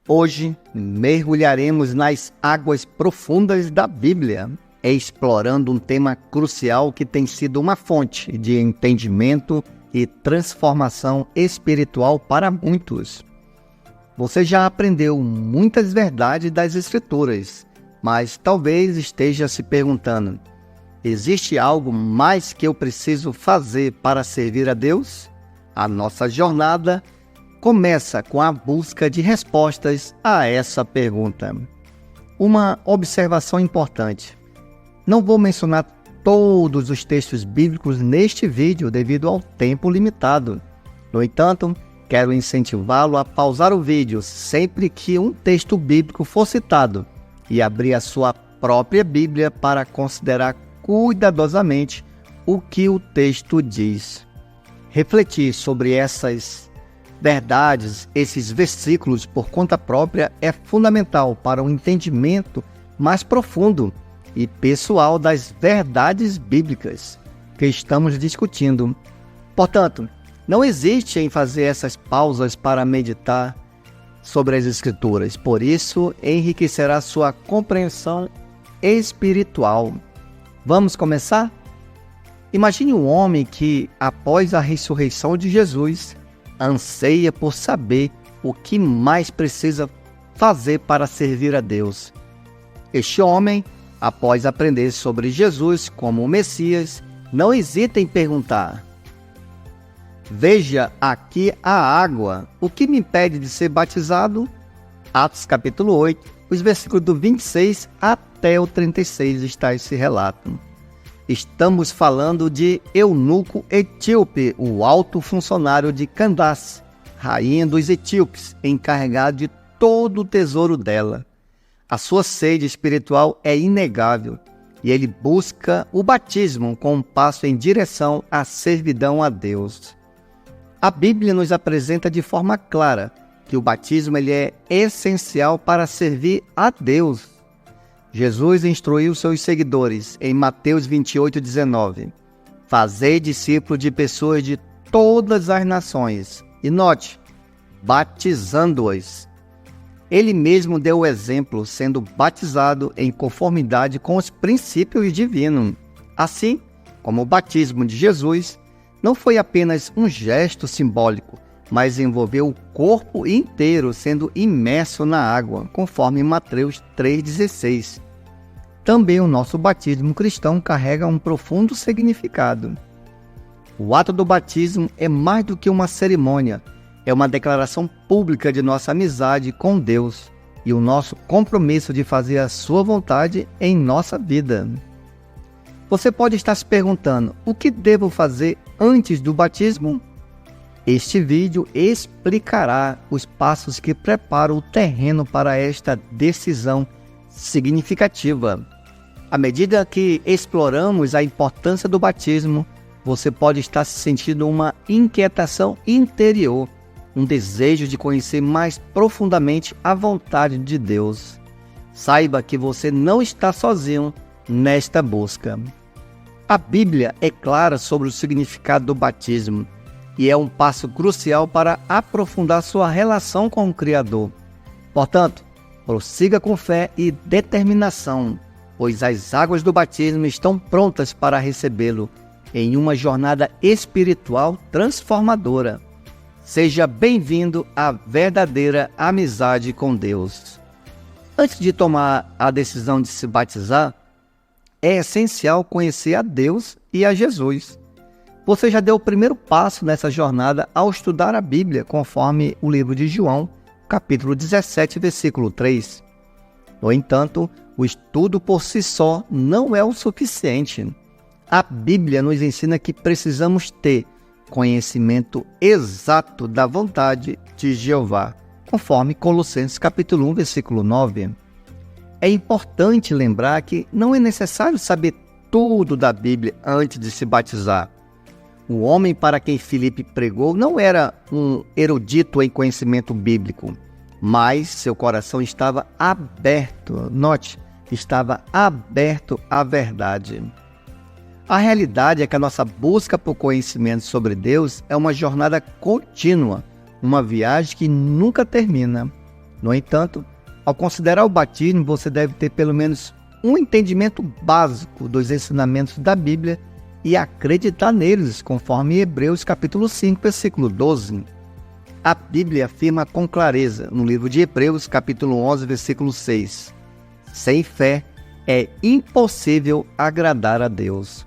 Hoje, mergulharemos nas águas profundas da Bíblia, explorando um tema crucial que tem sido uma fonte de entendimento e transformação espiritual para muitos. Você já aprendeu muitas verdades das Escrituras, mas talvez esteja se perguntando: existe algo mais que eu preciso fazer para servir a Deus? A nossa jornada começa com a busca de respostas a essa pergunta. Uma observação importante: não vou mencionar todos os textos bíblicos neste vídeo devido ao tempo limitado. No entanto, quero incentivá-lo a pausar o vídeo sempre que um texto bíblico for citado e abrir a sua própria Bíblia para considerar cuidadosamente o que o texto diz. Refletir sobre essas verdades, esses versículos por conta própria é fundamental para um entendimento mais profundo e pessoal das verdades bíblicas que estamos discutindo. Portanto, não hesite em fazer essas pausas para meditar sobre as Escrituras, por isso enriquecerá sua compreensão espiritual. Vamos começar? Imagine um homem que, após a ressurreição de Jesus, anseia por saber o que mais precisa fazer para servir a Deus. Este homem, após aprender sobre Jesus como o Messias, não hesita em perguntar: veja aqui a água, o que me impede de ser batizado? Atos capítulo 8, os versículos do 26 até o 36 está esse relato. Estamos falando de Eunuco Etíope, o alto funcionário de Candace, rainha dos etíopes, encarregado de todo o tesouro dela. A sua sede espiritual é inegável e ele busca o batismo como um passo em direção à servidão a Deus. A Bíblia nos apresenta de forma clara que o batismo é essencial para servir a Deus. Jesus instruiu seus seguidores em Mateus 28:19. Fazei discípulos de pessoas de todas as nações. E note, batizando-os. Ele mesmo deu o exemplo, sendo batizado em conformidade com os princípios divinos. Assim como o batismo de Jesus não foi apenas um gesto simbólico, mas envolveu o corpo inteiro sendo imerso na água, conforme Mateus 3,16. Também o nosso batismo cristão carrega um profundo significado. O ato do batismo é mais do que uma cerimônia, é uma declaração pública de nossa amizade com Deus e o nosso compromisso de fazer a sua vontade em nossa vida. Você pode estar se perguntando: o que devo fazer antes do batismo? Este vídeo explicará os passos que preparam o terreno para esta decisão significativa. À medida que exploramos a importância do batismo, você pode estar se sentindo uma inquietação interior, um desejo de conhecer mais profundamente a vontade de Deus. Saiba que você não está sozinho nesta busca. A Bíblia é clara sobre o significado do batismo e é um passo crucial para aprofundar sua relação com o Criador. Portanto, prossiga com fé e determinação, pois as águas do batismo estão prontas para recebê-lo em uma jornada espiritual transformadora. Seja bem-vindo à verdadeira amizade com Deus. Antes de tomar a decisão de se batizar, é essencial conhecer a Deus e a Jesus. Você já deu o primeiro passo nessa jornada ao estudar a Bíblia, conforme o livro de João, capítulo 17, versículo 3. No entanto, o estudo por si só não é o suficiente. A Bíblia nos ensina que precisamos ter conhecimento exato da vontade de Jeová, conforme Colossenses capítulo 1, versículo 9. É importante lembrar que não é necessário saber tudo da Bíblia antes de se batizar. O homem para quem Filipe pregou não era um erudito em conhecimento bíblico, mas seu coração estava aberto. Note, estava aberto à verdade. A realidade é que a nossa busca por conhecimento sobre Deus é uma jornada contínua, uma viagem que nunca termina. No entanto, ao considerar o batismo, você deve ter pelo menos um entendimento básico dos ensinamentos da Bíblia e acreditar neles, conforme Hebreus capítulo 5, versículo 12. A Bíblia afirma com clareza, no livro de Hebreus capítulo 11, versículo 6, sem fé é impossível agradar a Deus.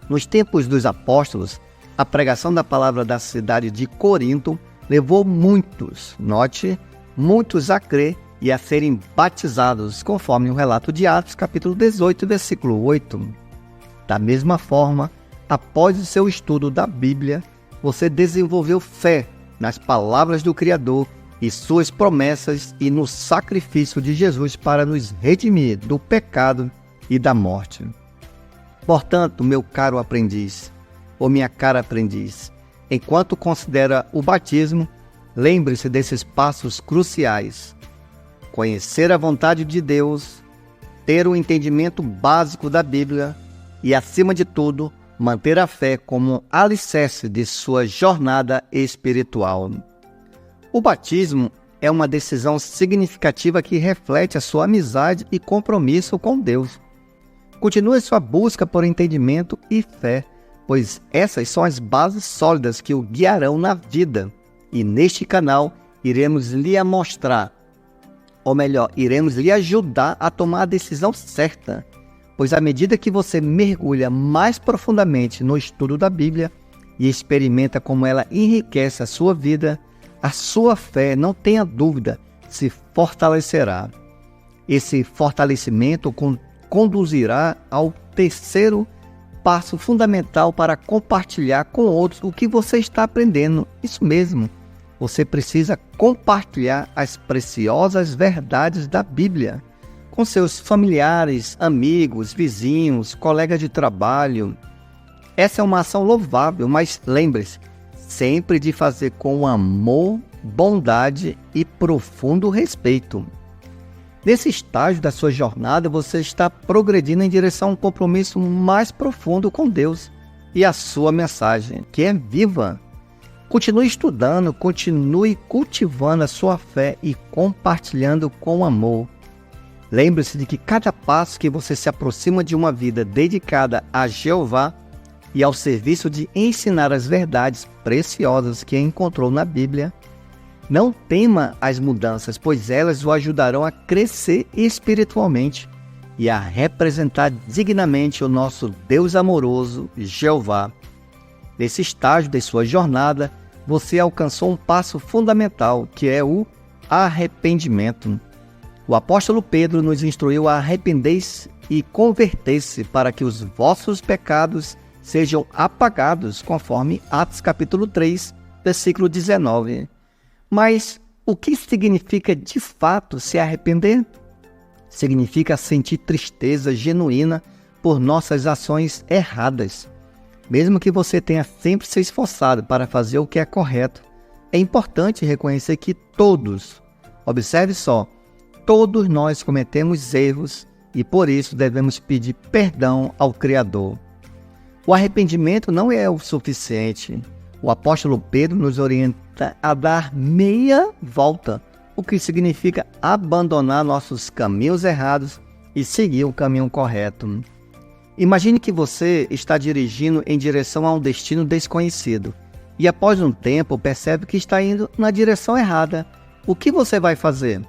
Nos tempos dos apóstolos, a pregação da palavra da cidade de Corinto levou muitos a crer e a serem batizados, conforme o relato de Atos, capítulo 18, versículo 8. Da mesma forma, após o seu estudo da Bíblia, você desenvolveu fé nas palavras do Criador e suas promessas e no sacrifício de Jesus para nos redimir do pecado e da morte. Portanto, meu caro aprendiz, ou minha cara aprendiz, enquanto considera o batismo, lembre-se desses passos cruciais: conhecer a vontade de Deus, ter o entendimento básico da Bíblia e, acima de tudo, manter a fé como alicerce de sua jornada espiritual. O batismo é uma decisão significativa que reflete a sua amizade e compromisso com Deus. Continue sua busca por entendimento e fé, pois essas são as bases sólidas que o guiarão na vida. E neste canal iremos lhe mostrar, ou melhor, iremos lhe ajudar a tomar a decisão certa, pois à medida que você mergulha mais profundamente no estudo da Bíblia e experimenta como ela enriquece a sua vida, a sua fé, não tenha dúvida, se fortalecerá. Esse fortalecimento conduzirá ao terceiro passo fundamental para compartilhar com outros o que você está aprendendo. Isso mesmo, você precisa compartilhar as preciosas verdades da Bíblia com seus familiares, amigos, vizinhos, colegas de trabalho. Essa é uma ação louvável, mas lembre-se sempre de fazer com amor, bondade e profundo respeito. Nesse estágio da sua jornada, você está progredindo em direção a um compromisso mais profundo com Deus e a sua mensagem, que é viva. Continue estudando, continue cultivando a sua fé e compartilhando com amor. Lembre-se de que cada passo que você se aproxima de uma vida dedicada a Jeová e ao serviço de ensinar as verdades preciosas que encontrou na Bíblia, não tema as mudanças, pois elas o ajudarão a crescer espiritualmente e a representar dignamente o nosso Deus amoroso, Jeová. Nesse estágio de sua jornada, você alcançou um passo fundamental, que é o arrependimento. O apóstolo Pedro nos instruiu a arrepender-se e converter-se para que os vossos pecados sejam apagados, conforme Atos capítulo 3, versículo 19. Mas o que significa de fato se arrepender? Significa sentir tristeza genuína por nossas ações erradas. Mesmo que você tenha sempre se esforçado para fazer o que é correto, é importante reconhecer que observe só, todos nós cometemos erros e por isso devemos pedir perdão ao Criador. O arrependimento não é o suficiente. O apóstolo Pedro nos orienta a dar meia volta, o que significa abandonar nossos caminhos errados e seguir o caminho correto. Imagine que você está dirigindo em direção a um destino desconhecido e após um tempo percebe que está indo na direção errada. O que você vai fazer?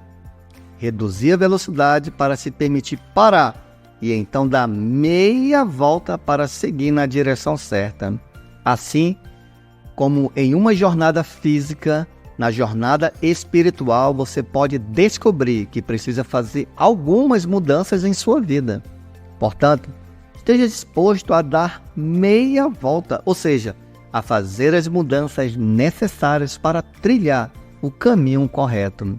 Reduzir a velocidade para se permitir parar e então dar meia volta para seguir na direção certa. Assim, como em uma jornada física, na jornada espiritual você pode descobrir que precisa fazer algumas mudanças em sua vida. Portanto, esteja disposto a dar meia volta, ou seja, a fazer as mudanças necessárias para trilhar o caminho correto.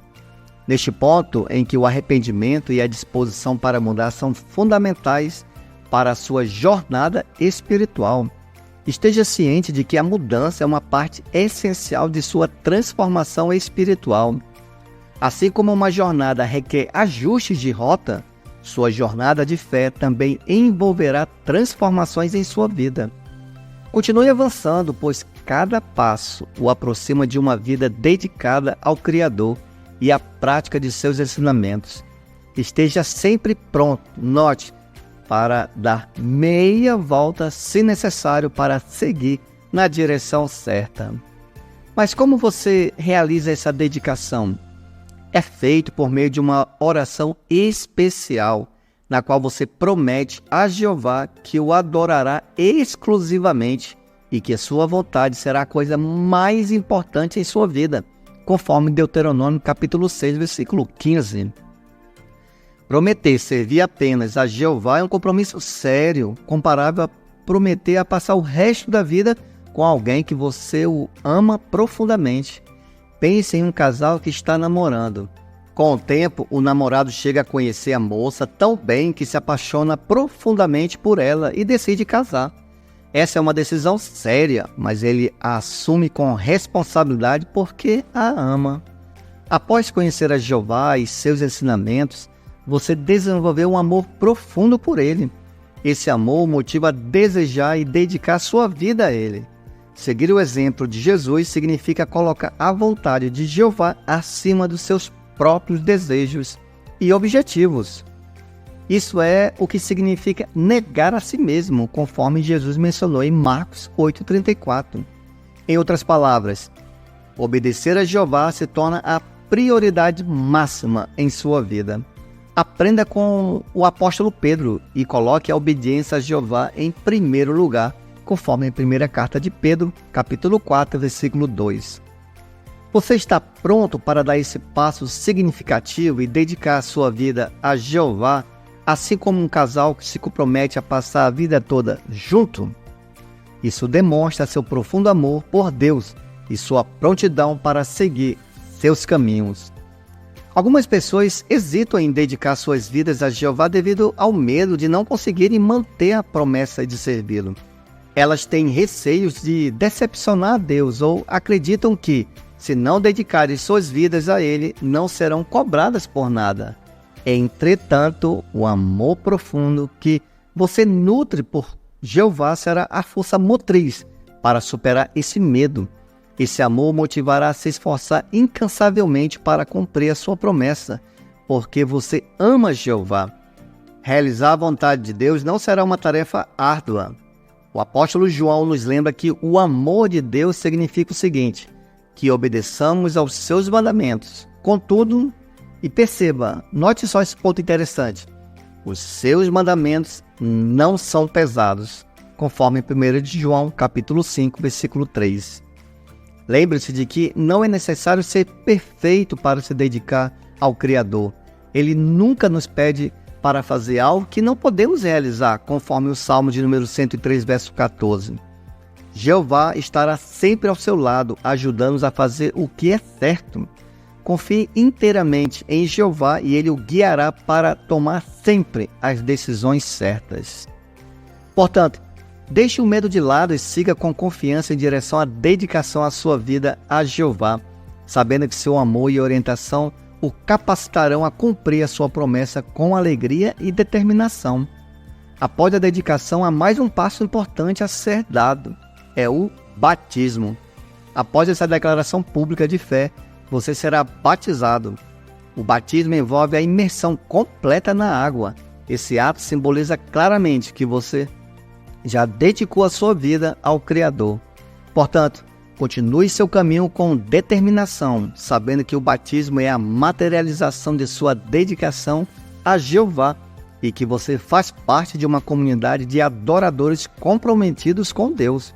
Neste ponto em que o arrependimento e a disposição para mudar são fundamentais para a sua jornada espiritual, esteja ciente de que a mudança é uma parte essencial de sua transformação espiritual. Assim como uma jornada requer ajustes de rota, sua jornada de fé também envolverá transformações em sua vida. Continue avançando, pois cada passo o aproxima de uma vida dedicada ao Criador e a prática de seus ensinamentos. Esteja sempre pronto, note, para dar meia volta se necessário para seguir na direção certa. Mas como você realiza essa dedicação? É feito por meio de uma oração especial, na qual você promete a Jeová que o adorará exclusivamente e que a sua vontade será a coisa mais importante em sua vida, conforme Deuteronômio capítulo 6, versículo 15. Prometer servir apenas a Jeová é um compromisso sério, comparável a prometer a passar o resto da vida com alguém que você o ama profundamente. Pense em um casal que está namorando. Com o tempo, o namorado chega a conhecer a moça tão bem que se apaixona profundamente por ela e decide casar. Essa é uma decisão séria, mas ele a assume com responsabilidade porque a ama. Após conhecer a Jeová e seus ensinamentos, você desenvolveu um amor profundo por ele. Esse amor o motiva a desejar e dedicar sua vida a ele. Seguir o exemplo de Jesus significa colocar a vontade de Jeová acima dos seus próprios desejos e objetivos. Isso é o que significa negar a si mesmo, conforme Jesus mencionou em Marcos 8,34. Em outras palavras, obedecer a Jeová se torna a prioridade máxima em sua vida. Aprenda com o apóstolo Pedro e coloque a obediência a Jeová em primeiro lugar, conforme a primeira carta de Pedro, capítulo 4, versículo 2. Você está pronto para dar esse passo significativo e dedicar a sua vida a Jeová, assim como um casal que se compromete a passar a vida toda junto? Isso demonstra seu profundo amor por Deus e sua prontidão para seguir seus caminhos. Algumas pessoas hesitam em dedicar suas vidas a Jeová devido ao medo de não conseguirem manter a promessa de servi-lo. Elas têm receios de decepcionar a Deus ou acreditam que, se não dedicarem suas vidas a Ele, não serão cobradas por nada. Entretanto, o amor profundo que você nutre por Jeová será a força motriz para superar esse medo. Esse amor motivará a se esforçar incansavelmente para cumprir a sua promessa, porque você ama Jeová. Realizar a vontade de Deus não será uma tarefa árdua. O apóstolo João nos lembra que o amor de Deus significa o seguinte: que obedeçamos aos seus mandamentos. Contudo, e perceba, note só esse ponto interessante, os seus mandamentos não são pesados, conforme 1 de João, capítulo 5, versículo 3. Lembre-se de que não é necessário ser perfeito para se dedicar ao Criador. Ele nunca nos pede para fazer algo que não podemos realizar, conforme o Salmo de número 103, verso 14. Jeová estará sempre ao seu lado, ajudando-nos a fazer o que é certo. Confie inteiramente em Jeová e Ele o guiará para tomar sempre as decisões certas. Portanto, deixe o medo de lado e siga com confiança em direção à dedicação à sua vida a Jeová, sabendo que seu amor e orientação o capacitarão a cumprir a sua promessa com alegria e determinação. Após a dedicação, há mais um passo importante a ser dado: é o batismo. Após essa declaração pública de fé, você será batizado. O batismo envolve a imersão completa na água. Esse ato simboliza claramente que você já dedicou a sua vida ao Criador. Portanto, continue seu caminho com determinação, sabendo que o batismo é a materialização de sua dedicação a Jeová e que você faz parte de uma comunidade de adoradores comprometidos com Deus.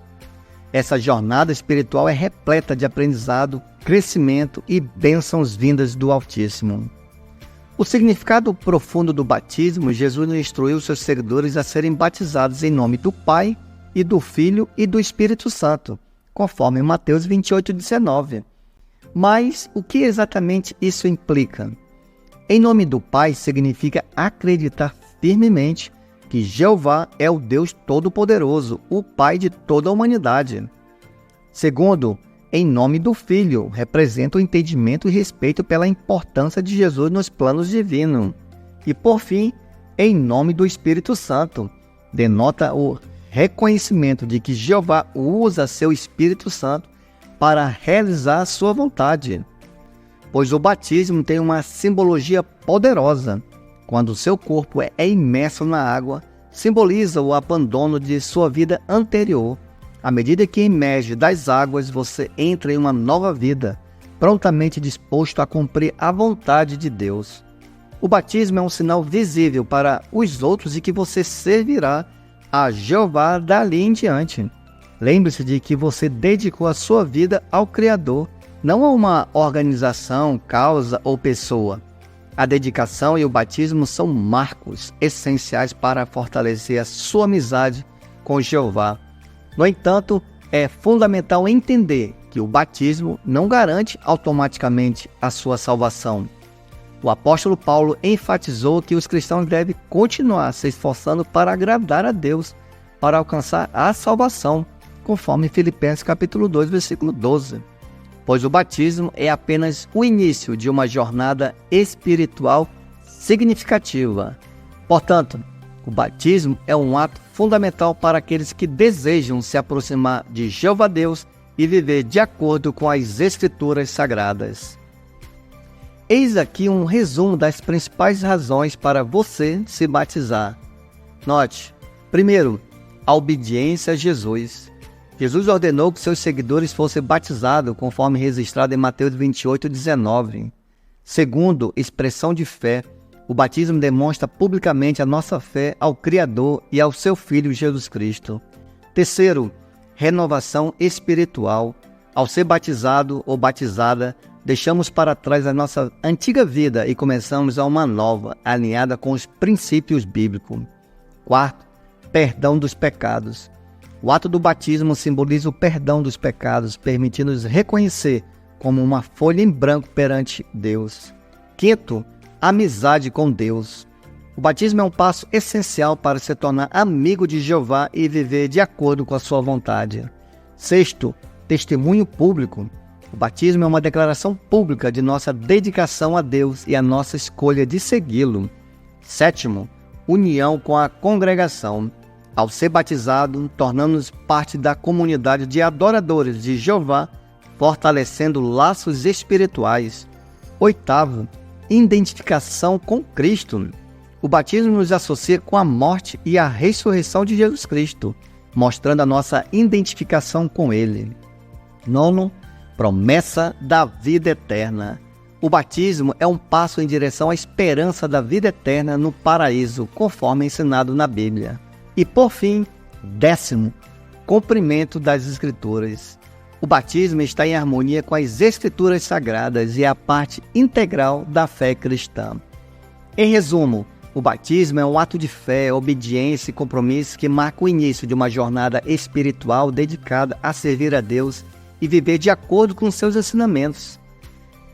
Essa jornada espiritual é repleta de aprendizado, crescimento e bênçãos vindas do Altíssimo. O significado profundo do batismo, Jesus instruiu seus seguidores a serem batizados em nome do Pai, e do Filho e do Espírito Santo, conforme Mateus 28,19. Mas o que exatamente isso implica? Em nome do Pai significa acreditar firmemente que Jeová é o Deus Todo-Poderoso, o Pai de toda a humanidade. Segundo, em nome do Filho, representa o entendimento e respeito pela importância de Jesus nos planos divinos. E por fim, em nome do Espírito Santo, denota o reconhecimento de que Jeová usa seu Espírito Santo para realizar a sua vontade. pois o batismo tem uma simbologia poderosa. Quando o seu corpo é imerso na água, simboliza o abandono de sua vida anterior. À medida que emerge das águas, você entra em uma nova vida, prontamente disposto a cumprir a vontade de Deus. O batismo é um sinal visível para os outros de que você servirá a Jeová dali em diante. Lembre-se de que você dedicou a sua vida ao Criador, não a uma organização, causa ou pessoa. A dedicação e o batismo são marcos essenciais para fortalecer a sua amizade com Jeová. No entanto, é fundamental entender que o batismo não garante automaticamente a sua salvação. O apóstolo Paulo enfatizou que os cristãos devem continuar se esforçando para agradar a Deus, para alcançar a salvação, conforme Filipenses capítulo 2, versículo 12. Pois o batismo é apenas o início de uma jornada espiritual significativa. Portanto, o batismo é um ato fundamental para aqueles que desejam se aproximar de Jeová Deus e viver de acordo com as Escrituras Sagradas. Eis aqui um resumo das principais razões para você se batizar. Note, primeiro, a obediência a Jesus. Jesus ordenou que seus seguidores fossem batizados, conforme registrado em Mateus 28:19. Segundo, expressão de fé. O batismo demonstra publicamente a nossa fé ao Criador e ao seu Filho Jesus Cristo. Terceiro, renovação espiritual. Ao ser batizado ou batizada, deixamos para trás a nossa antiga vida e começamos a uma nova, alinhada com os princípios bíblicos. Quarto, perdão dos pecados. O ato do batismo simboliza o perdão dos pecados, permitindo-nos reconhecer como uma folha em branco perante Deus. Quinto, amizade com Deus. O batismo é um passo essencial para se tornar amigo de Jeová e viver de acordo com a sua vontade. Sexto, testemunho público. O batismo é uma declaração pública de nossa dedicação a Deus e a nossa escolha de segui-lo. Sétimo, união com a congregação. Ao ser batizado, tornamos parte da comunidade de adoradores de Jeová, fortalecendo laços espirituais. Oitavo, identificação com Cristo. O batismo nos associa com a morte e a ressurreição de Jesus Cristo, mostrando a nossa identificação com Ele. Nono, promessa da vida eterna. O batismo é um passo em direção à esperança da vida eterna no paraíso, conforme ensinado na Bíblia. E por fim, décimo, cumprimento das Escrituras. O batismo está em harmonia com as Escrituras Sagradas e é a parte integral da fé cristã. Em resumo, o batismo é um ato de fé, obediência e compromisso que marca o início de uma jornada espiritual dedicada a servir a Deus e viver de acordo com seus ensinamentos.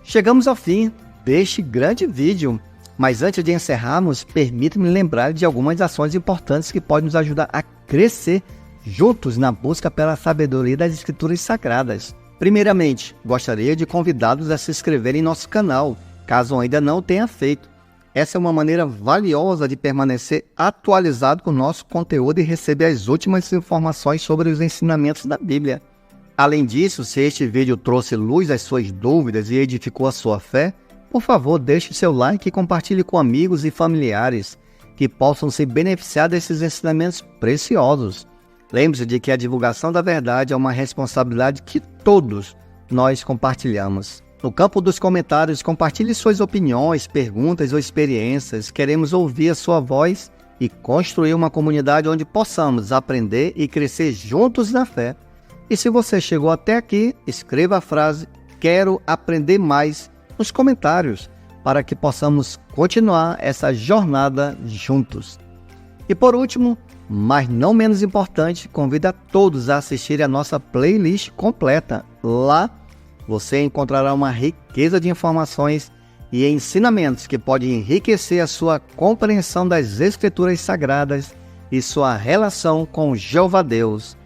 Chegamos ao fim deste grande vídeo, mas antes de encerrarmos, permita-me lembrar de algumas ações importantes que podem nos ajudar a crescer juntos na busca pela sabedoria das Escrituras Sagradas. Primeiramente, gostaria de convidá-los a se inscreverem em nosso canal, caso ainda não tenha feito. Essa é uma maneira valiosa de permanecer atualizado com o nosso conteúdo e receber as últimas informações sobre os ensinamentos da Bíblia. Além disso, se este vídeo trouxe luz às suas dúvidas e edificou a sua fé, por favor, deixe seu like e compartilhe com amigos e familiares que possam se beneficiar desses ensinamentos preciosos. Lembre-se de que a divulgação da verdade é uma responsabilidade que todos nós compartilhamos. No campo dos comentários, compartilhe suas opiniões, perguntas ou experiências. Queremos ouvir a sua voz e construir uma comunidade onde possamos aprender e crescer juntos na fé. E se você chegou até aqui, escreva a frase "Quero aprender mais" nos comentários, para que possamos continuar essa jornada juntos. E por último, mas não menos importante, convido a todos a assistirem a nossa playlist completa. Lá você encontrará uma riqueza de informações e ensinamentos que podem enriquecer a sua compreensão das Escrituras Sagradas e sua relação com Jeová Deus.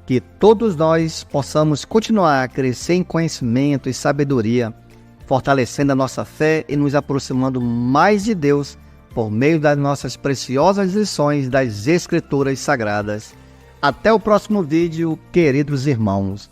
Que todos nós possamos continuar a crescer em conhecimento e sabedoria, fortalecendo a nossa fé e nos aproximando mais de Deus por meio das nossas preciosas lições das Escrituras Sagradas. Até o próximo vídeo, queridos irmãos.